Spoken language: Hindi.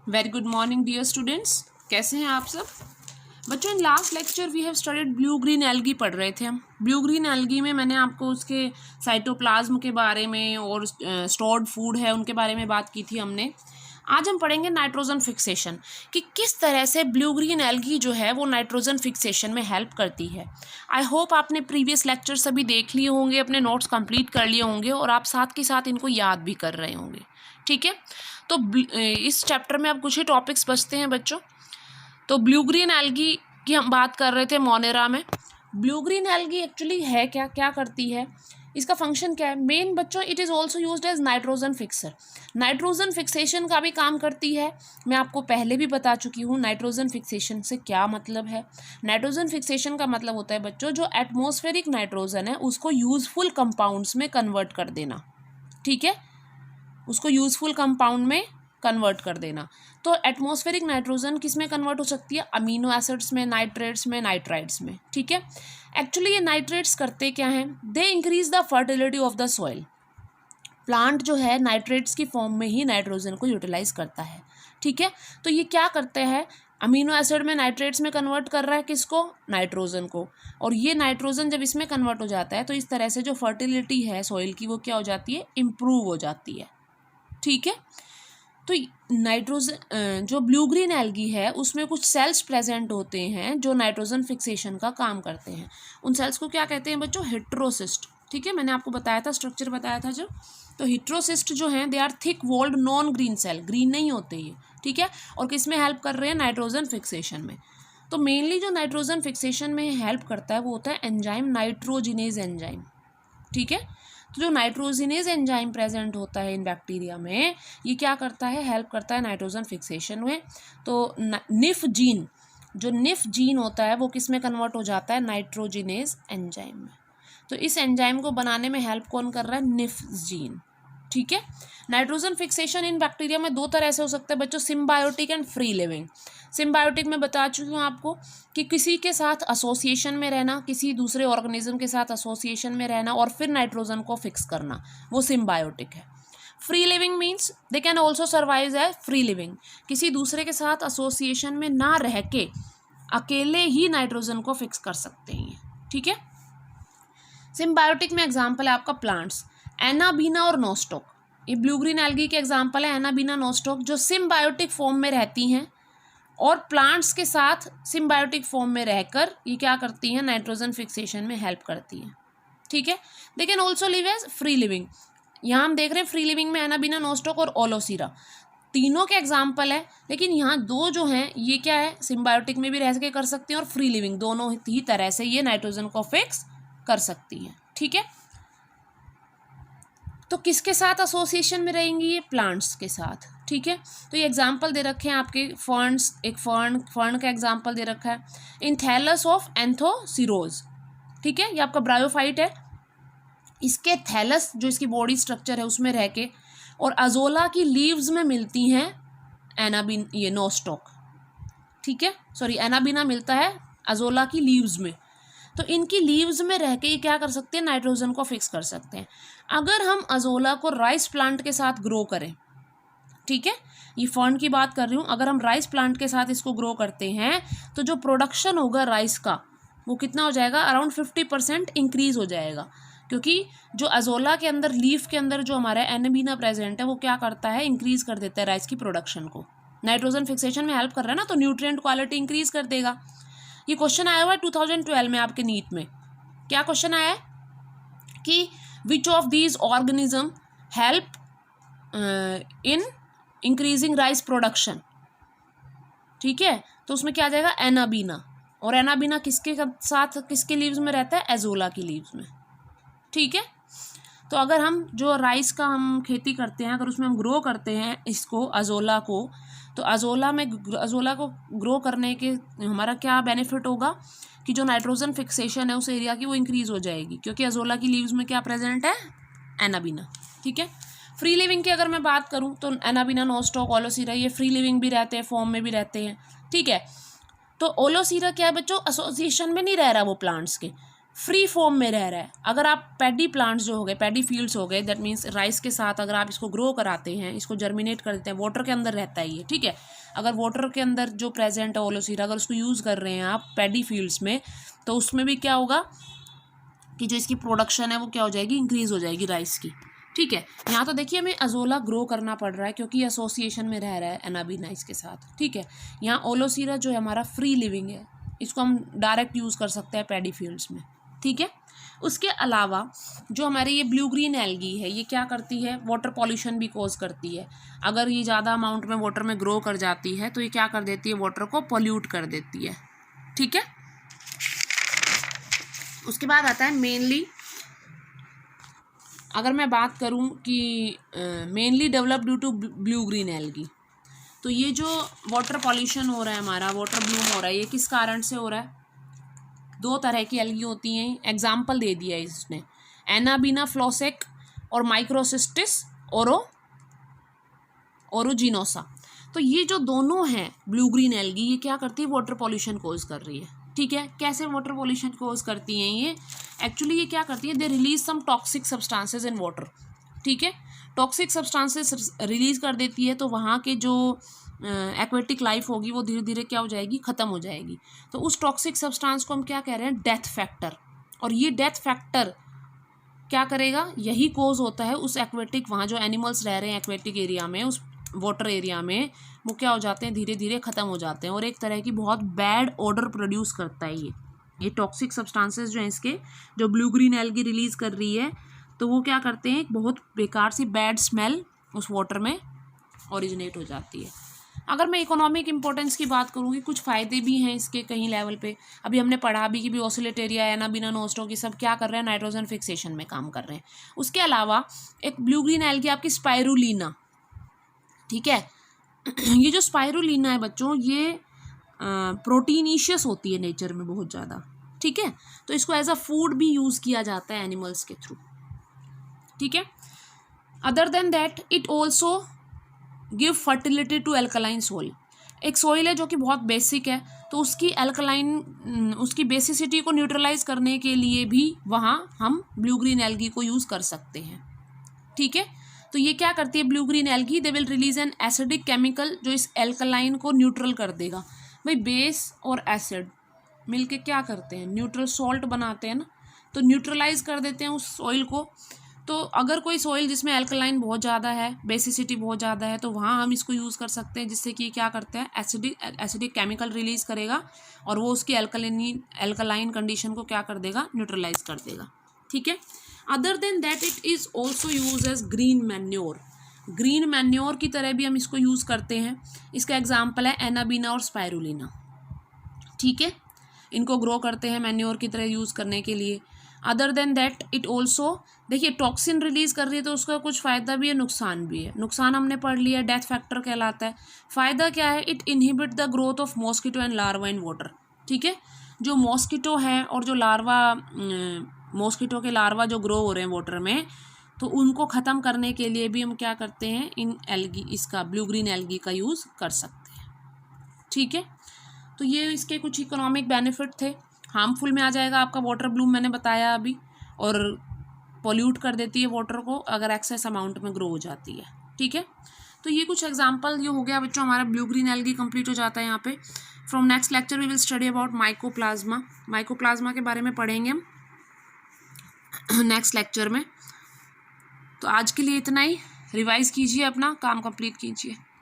Very good morning dear students, कैसे हैं आप सब बच्चों। In last lecture we have studied blue green algae पढ़ रहे थे हम। ब्लू ग्रीन एल्गी में मैंने आपको उसके साइटोप्लाज्म के बारे में और स्टोर्ड फूड है उनके बारे में बात की थी हमने। आज हम पढ़ेंगे नाइट्रोजन फिक्सेशन कि किस तरह से ब्लू ग्रीन एल्गी जो है वो नाइट्रोजन फिक्सेशन में हेल्प करती है। आई होप आपने प्रीवियस लेक्चर सभी देख लिए होंगे, अपने नोट्स कंप्लीट कर लिए होंगे और आप साथ के साथ इनको याद भी कर रहे होंगे। ठीक है, तो इस चैप्टर में अब कुछ ही टॉपिक्स बचते हैं बच्चों। तो ब्लू ग्रीन एल्गी की हम बात कर रहे थे मोनेरा में। ब्लू ग्रीन एल्गी एक्चुअली है क्या, क्या करती है, इसका फंक्शन क्या है। मेन बच्चों it is also used as nitrogen fixer. Nitrogen fixation का भी काम करती है। मैं आपको पहले भी बता चुकी हूँ नाइट्रोजन फिक्सेशन से क्या मतलब है। नाइट्रोजन फिक्सेशन का मतलब होता है बच्चों जो एटमॉस्फेरिक नाइट्रोजन है उसको यूजफुल कंपाउंड्स में कन्वर्ट कर देना। ठीक है, उसको यूजफुल कंपाउंड में कन्वर्ट कर देना। तो एटमॉस्फेरिक नाइट्रोजन किस में कन्वर्ट हो सकती है, अमीनो एसिड्स में, नाइट्रेट्स में, नाइट्राइड्स में। ठीक है, एक्चुअली ये नाइट्रेट्स करते क्या हैं, they increase the fertility of the soil. Plant जो है नाइट्रेट्स की फॉर्म में ही नाइट्रोजन को यूटिलाइज करता है। ठीक है, तो ये क्या करते हैं, अमीनो एसिड में नाइट्रेट्स में कन्वर्ट कर रहा है किसको, नाइट्रोजन को। और ये नाइट्रोजन जब इसमें कन्वर्ट हो जाता है तो इस तरह से जो फर्टिलिटी है सॉइल की वो क्या हो जाती है, इम्प्रूव हो जाती है। ठीक है, तो नाइट्रोजन जो ब्लू ग्रीन एल्गी है उसमें कुछ सेल्स प्रेजेंट होते हैं जो नाइट्रोजन फिक्सेशन का काम करते हैं। उन सेल्स को क्या कहते हैं बच्चों, हेट्रोसिस्ट। ठीक है, मैंने आपको बताया था, स्ट्रक्चर बताया था जब। तो हेट्रोसिस्ट जो हैं they are thick walled non green cell, green नहीं होते ये। ठीक है, और किस में हेल्प कर रहे हैं, नाइट्रोजन फिक्सेशन में। तो मेनली जो नाइट्रोजन फिक्सेशन में हेल्प करता है वो होता है एंजाइम, नाइट्रोजिनेज एंजाइम। ठीक है, तो जो नाइट्रोजिनेज एंजाइम प्रेजेंट होता है इन बैक्टीरिया में ये क्या करता है, हेल्प करता है नाइट्रोजन फिक्सेशन में। तो निफ जीन, जो निफ जीन होता है वो किस में कन्वर्ट हो जाता है, नाइट्रोजिनेज एंजाइम में। तो इस एंजाइम को बनाने में हेल्प कौन कर रहा है, निफ जीन। ठीक है, नाइट्रोजन फिक्सेशन इन बैक्टीरिया में दो तरह से हो सकता है बच्चों, symbiotic and free living. Symbiotic में बता चुकी हूँ आपको कि किसी के साथ एसोसिएशन में रहना, किसी दूसरे ऑर्गेनिज्म के साथ एसोसिएशन में रहना और फिर नाइट्रोजन को फिक्स करना, वो सिम्बायोटिक है। Free living means they can also survive as free living, किसी दूसरे के साथ एसोसिएशन में ना रह के अकेले ही नाइट्रोजन को फिक्स कर सकते हैं। ठीक है, सिम्बायोटिक में एग्जाम्पल है आपका प्लांट्स, एनाबीना और नोस्टॉक। ये ब्लू ग्रीन एल्गी के एग्जाम्पल है, एनाबीना, नोस्टॉक, जो सिम्बायोटिक फॉर्म में रहती हैं और प्लांट्स के साथ सिम्बायोटिक फॉर्म में रहकर ये क्या करती हैं, नाइट्रोजन फिक्सेशन में हेल्प करती हैं। ठीक है, they can also live as free living. यहाँ हम देख रहे हैं फ्री लिविंग में एनाबीना, नोस्टॉक और ओलोसीरा तीनों के एग्जाम्पल है। लेकिन यहाँ दो जो हैं ये क्या है, सिम्बायोटिक में भी रह के कर सकते हैं और फ्री लिविंग, दोनों ही तरह से ये नाइट्रोजन को फिक्स कर सकती हैं। ठीक है, तो किसके साथ एसोसिएशन में रहेंगी, ये प्लांट्स के साथ। ठीक है, तो ये एग्जाम्पल दे रखे हैं आपके फर्न्स, एक फर्न का एग्जाम्पल दे रखा है, इंथैलस ऑफ एंथोसिरोज। ठीक है, ये आपका ब्रायोफाइट है, इसके थैलस जो इसकी बॉडी स्ट्रक्चर है उसमें रह के और अजोला की लीव्स में मिलती हैं एनाबिन, ये नोस्टॉक। ठीक है, सॉरी एनाबिना मिलता है अजोला की लीव्स में। तो इनकी लीव्स में रह के ये क्या कर सकते हैं, नाइट्रोजन को फिक्स कर सकते हैं। अगर हम अजोला को राइस प्लांट के साथ ग्रो करें, ठीक है, ये फर्न की बात कर रही हूँ, अगर हम राइस प्लांट के साथ इसको ग्रो करते हैं तो जो प्रोडक्शन होगा राइस का वो कितना हो जाएगा, अराउंड 50% इंक्रीज हो जाएगा। क्योंकि जो अजोला के अंदर, लीफ के अंदर जो हमारा एनाबीना प्रेजेंट है वो क्या करता है, इंक्रीज कर देता है राइस की प्रोडक्शन को। नाइट्रोजन फिक्सेशन में हेल्प कर रहा है ना, तो न्यूट्रिएंट क्वालिटी इंक्रीज कर देगा। ये क्वेश्चन आया हुआ है 2012 में आपके नीट में। क्या क्वेश्चन आया है कि which of these organism help in increasing rice production. ठीक है, तो उसमें क्या आ जाएगा, एनाबीना। और एनाबीना किसके साथ, किसके लीव्स में रहता है, एजोला की लीव्स में। ठीक है, तो अगर हम जो राइस का हम खेती करते हैं, अगर उसमें हम ग्रो करते हैं इसको, अजोला को, तो अजोला को ग्रो करने के हमारा क्या बेनिफिट होगा कि जो नाइट्रोजन फिक्सेशन है उस एरिया की वो इंक्रीज हो जाएगी, क्योंकि अजोला की लीव्स में क्या प्रेजेंट है, एनाबीना। ठीक है, फ्री लिविंग की अगर मैं बात करूं तो एनाबीना, नोस्टॉक, ओलोसीरा ये फ्री लिविंग भी रहते हैं, फॉर्म में भी रहते हैं। ठीक है, तो ओलोसीरा क्या है बच्चों, एसोसिएशन में नहीं रह रहा वो प्लांट्स के, फ्री फॉर्म में रह रहा है। अगर आप पैडी प्लांट्स जो हो गए, पैडी फील्ड्स हो गए, दैट मीन्स राइस के साथ अगर आप इसको ग्रो कराते हैं, इसको जर्मिनेट कर देते हैं, वाटर के अंदर रहता है ये, ठीक है। अगर वाटर के अंदर जो प्रेजेंट है ओलोसीरा, अगर उसको यूज़ कर रहे हैं आप पैडी फील्ड्स में, तो उसमें भी क्या होगा कि जो इसकी प्रोडक्शन है वो क्या हो जाएगी, इंक्रीज़ हो जाएगी राइस की, ठीक है। यहाँ तो देखिए हमें अजोला ग्रो करना पड़ रहा है क्योंकि एसोसिएशन में रह रहा है एनाबिनाइस के साथ, ठीक है। यहाँ ओलोसीरा जो है हमारा फ्री लिविंग है, इसको हम डायरेक्ट यूज़ कर सकते हैं पैडी फील्ड्स में, ठीक है। उसके अलावा जो हमारे ये ब्लू ग्रीन एल्गी है, ये क्या करती है, वाटर पॉल्यूशन भी कॉज करती है। अगर ये ज़्यादा अमाउंट में वाटर में ग्रो कर जाती है तो ये क्या कर देती है, वाटर को पॉल्यूट कर देती है, ठीक है। उसके बाद आता है मेनली, अगर मैं बात करूं कि mainly develop due to blue green algae, तो ये जो वाटर पॉल्यूशन हो रहा है हमारा, वाटर ब्लूम हो रहा है, ये किस कारण से हो रहा है। दो तरह की एल्गी होती हैं, एग्जाम्पल दे दिया है इसने, एनाबीना फ्लोसेक और माइक्रोसिस्टिस ओरोजिनोसा। तो ये जो दोनों हैं ब्लू ग्रीन एल्गी, ये क्या करती है, वाटर पॉल्यूशन कोज कर रही है, ठीक है। कैसे वाटर पॉल्यूशन कोज करती हैं ये, एक्चुअली ये क्या करती है, they release some toxic substances in water, ठीक है। टॉक्सिक सब्सटेंसेस रिलीज कर देती है तो वहाँ के जो एक्वेटिक लाइफ होगी वो धीरे धीरे क्या हो जाएगी, ख़त्म हो जाएगी। तो उस टॉक्सिक सब्सटेंस को हम क्या कह रहे हैं, डेथ फैक्टर। और ये डेथ फैक्टर क्या करेगा, यही कोज होता है उस एक्वेटिक, वहाँ जो एनिमल्स रह रहे हैं एक्वेटिक एरिया में, उस वाटर एरिया में, वो क्या हो जाते हैं, धीरे धीरे ख़त्म हो जाते हैं। और एक तरह की बहुत बैड ऑडर प्रोड्यूस करता है ये टॉक्सिक सब्सटेंसेस जो हैं इसके, जो ब्लू ग्रीन एल्गी रिलीज़ कर रही है, तो वो क्या करते हैं, एक बहुत बेकार सी बैड स्मेल उस वाटर में ओरिजिनेट हो जाती है। अगर मैं इकोनॉमिक इंपॉर्टेंस की बात करूँगी, कुछ फ़ायदे भी हैं इसके कहीं लेवल पे। अभी हमने पढ़ा भी कि भी ऑसिलेटेरिया, एनाबीना नोस्टो की सब क्या कर रहे हैं, नाइट्रोजन फिक्सेशन में काम कर रहे हैं। उसके अलावा एक ब्लू ग्रीन एल्गी आपकी स्पाइरुलिना, ठीक है। ये जो स्पाइरुलिना है बच्चों, ये प्रोटीनिशियस होती है नेचर में बहुत ज़्यादा, ठीक है। तो इसको एज अ फूड भी यूज़ किया जाता है एनिमल्स के थ्रू, ठीक है। Other than that it also give fertility to alkaline soil. एक सोइल है जो कि बहुत बेसिक है, तो उसकी एल्कलाइन, उसकी बेसिसिटी को न्यूट्रलाइज करने के लिए भी वहाँ हम ब्लू ग्रीन एल्गी को यूज़ कर सकते हैं, ठीक है। तो ये क्या करती है blue green algae, they will release an acidic chemical जो इस एल्कलाइन को न्यूट्रल कर देगा। भाई बेस और एसिड मिलके क्या करते हैं, न्यूट्रल सॉल्ट बनाते हैं ना, तो न्यूट्रलाइज कर देते हैं उस सॉइल को। तो अगर कोई सॉइल जिसमें एल्कलाइन बहुत ज़्यादा है, बेसिसिटी बहुत ज़्यादा है, तो वहाँ हम इसको यूज़ कर सकते हैं, जिससे कि क्या करते हैं, एसिडिक केमिकल रिलीज़ करेगा और वो उसकी एल्कलाइन कंडीशन को क्या कर देगा, न्यूट्रलाइज कर देगा, ठीक है। Other than that it is also use as green manure. Green manure की तरह भी हम इसको यूज़ करते हैं। इसका एग्जाम्पल है एनाबीना और स्पाइरुलिना, ठीक है। इनको ग्रो करते हैं मैन्योर की तरह यूज़ करने के लिए। Other than that it also, देखिए टॉक्सिन रिलीज़ कर रही है तो उसका कुछ फ़ायदा भी है, नुकसान भी है। नुकसान हमने पढ़ लिया, डेथ फैक्टर कहलाता है। फ़ायदा क्या है, it inhibit the growth of mosquito and larva in water, ठीक है। जो मॉस्किटो है और जो लार्वा, मॉस्किटो के लार्वा जो ग्रो हो रहे हैं वाटर में, तो उनको ख़त्म करने के लिए भी हम क्या करते हैं, इन एल्गी, इसका ब्लू ग्रीन एल्गी का यूज़ कर सकते हैं, ठीक है। तो ये इसके कुछ इकोनॉमिक बेनिफिट थे। हार्मफुल में आ जाएगा आपका वाटर ब्लूम, मैंने बताया अभी, और पॉल्यूट कर देती है वाटर को अगर एक्सेस अमाउंट में ग्रो हो जाती है, ठीक है। तो ये कुछ एग्जांपल ये हो गया बच्चों, हमारा ब्लू ग्रीन एल्गी कंप्लीट हो जाता है यहाँ पे। From next lecture we will study about mycoplasma. Mycoplasma के बारे में पढ़ेंगे हम नेक्स्ट लेक्चर में। तो आज के लिए इतना ही, रिवाइज कीजिए, अपना काम कंप्लीट कीजिए।